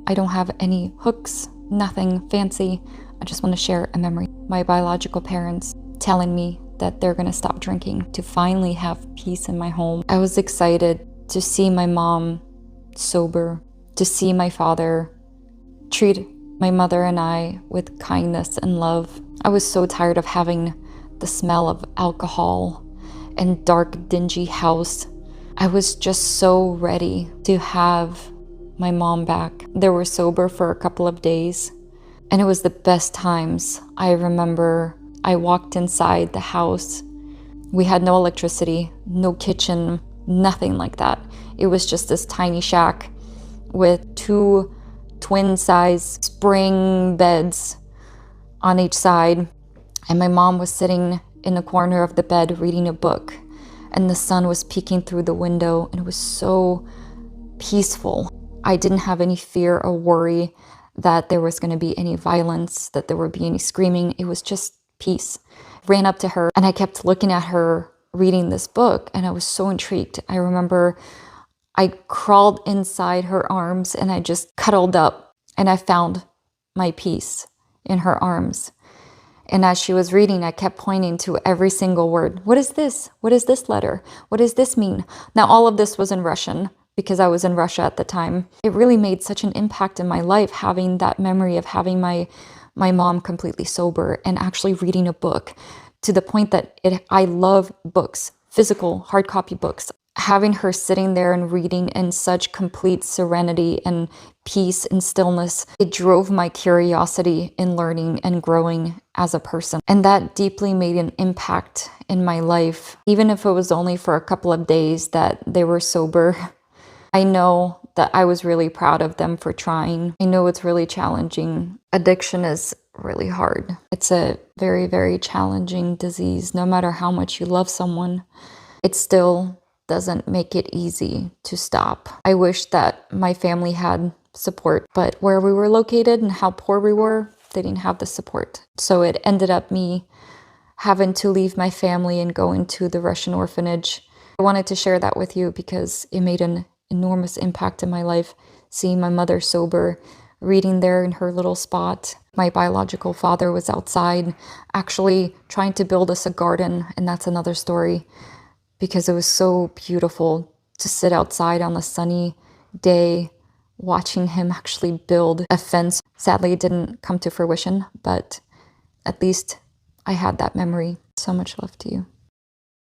I don't have any hooks, nothing fancy. I just want to share a memory. My biological parents telling me that they're gonna stop drinking to finally have peace in my home. I was excited to see my mom sober, to see my father treat my mother and I with kindness and love. I was so tired of having the smell of alcohol and dark, dingy house. I was just so ready to have my mom back. They were sober for a couple of days, and it was the best times. I remember I walked inside the house. We had no electricity, no kitchen, nothing like that. It was just this tiny shack with 2 twin-size spring beds on each side. And my mom was sitting in the corner of the bed reading a book. And the sun was peeking through the window, and it was so peaceful. I didn't have any fear or worry that there was going to be any violence, that there would be any screaming. It was just peace. Ran up to her, and I kept looking at her reading this book, and I was so intrigued. I remember I crawled inside her arms, and I just cuddled up, and I found my peace in her arms. And as she was reading, I kept pointing to every single word. What is this? What is this letter? What does this mean? Now, all of this was in Russian because I was in Russia at the time. It really made such an impact in my life, having that memory of having my mom completely sober and actually reading a book, to the point that I love books, physical hard copy books. Having her sitting there and reading in such complete serenity and peace and stillness, it drove my curiosity in learning and growing as a person. And that deeply made an impact in my life, even if it was only for a couple of days that they were sober. I know that I was really proud of them for trying. I know it's really challenging. Addiction is really hard. It's a very, very challenging disease. No matter how much you love someone, it still doesn't make it easy to stop. I wish that my family had support, but where we were located and how poor we were, they didn't have the support. So it ended up me having to leave my family and go into the Russian orphanage. I wanted to share that with you because it made an enormous impact in my life, seeing my mother sober, reading there in her little spot. My biological father was outside actually trying to build us a garden, and that's another story, because it was so beautiful to sit outside on a sunny day watching him actually build a fence. Sadly, it didn't come to fruition, but at least I had that memory. So much love to you.